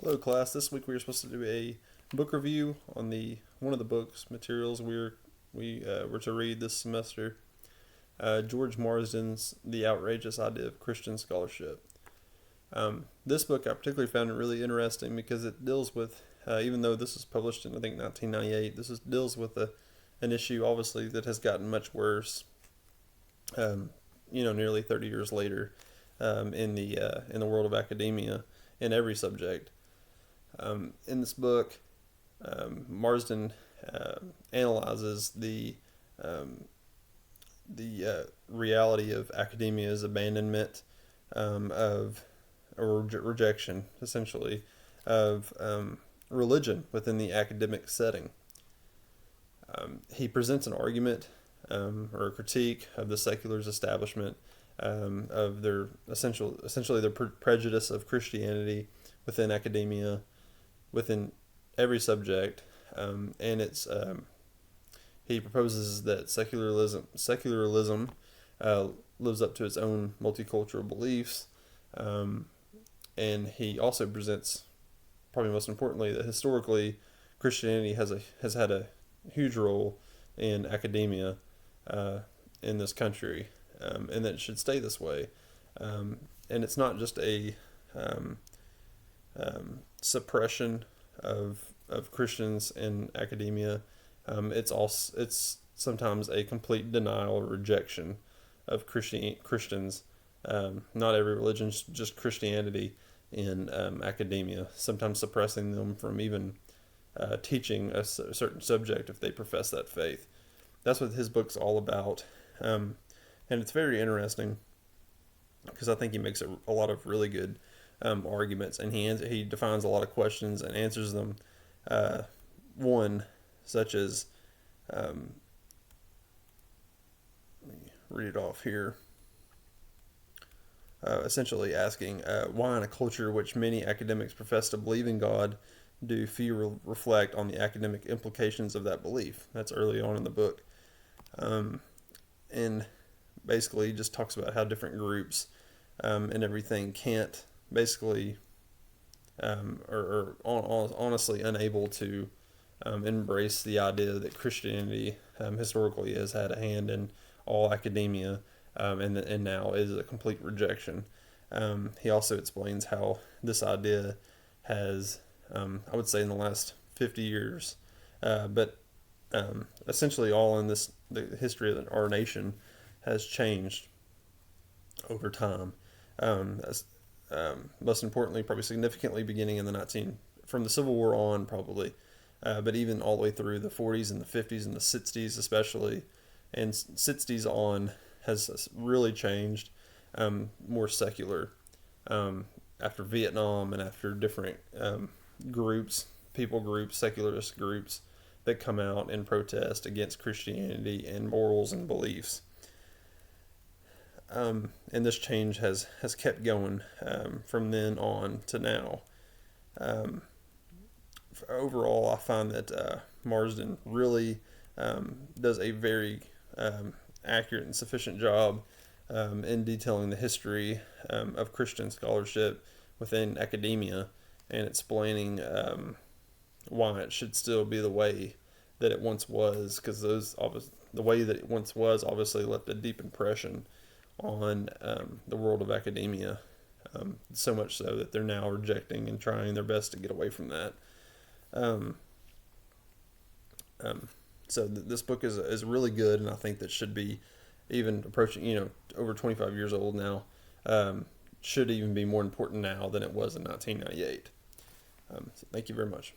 Hello, class. This week we were supposed to do a book review on the one of the books materials we were to read this semester. George Marsden's "The Outrageous Idea of Christian Scholarship." This book I particularly found it really interesting because it deals with, even though this was published in I think 1998, deals with an issue obviously that has gotten much worse. Nearly 30 years later, in the world of academia in every subject. In this book, Marsden analyzes um, the reality of academia's abandonment of or rejection, essentially, of religion within the academic setting. He presents an argument or a critique of the secular's establishment of their essentially their prejudice of Christianity within academia, within every subject, and he proposes that secularism lives up to its own multicultural beliefs, and he also presents, probably most importantly, that historically Christianity has had a huge role in academia in this country, and that it should stay this way. And it's not just a suppression of Christians in academia. It's sometimes a complete denial or rejection of Christians. Not every religion, just Christianity in academia. Sometimes suppressing them from even teaching a certain subject if they profess that faith. That's what his book's all about, and it's very interesting because I think he makes a lot of really good arguments, and he defines a lot of questions and answers them. One, such as, let me read it off here. Essentially asking why, in a culture which many academics profess to believe in God, do few reflect on the academic implications of that belief. That's early on in the book. And basically just talks about how different groups and everything can't basically or honestly unable to embrace the idea that Christianity historically has had a hand in all academia, and now is a complete rejection. He also explains how this idea has, I would say, in the last 50 years, but essentially all in the history of our nation has changed over time. As, Most importantly, probably significantly beginning in from the Civil War on, probably, but even all the way through the 40s and the 50s and the 60s, especially, and 60s on has really changed, more secular, after Vietnam and after different people groups, secularist groups that come out and protest against Christianity and morals and beliefs. And this change has kept going from then on to now. Overall, I find that Marsden really does a very accurate and sufficient job in detailing the history of Christian scholarship within academia and explaining why it should still be the way that it once was, because the way that it once was obviously left a deep impression on the world of academia, so much so that they're now rejecting and trying their best to get away from that. Um, this book is really good, and I think that should be, even approaching, over 25 years old now, should even be more important now than it was in 1998. So thank you very much.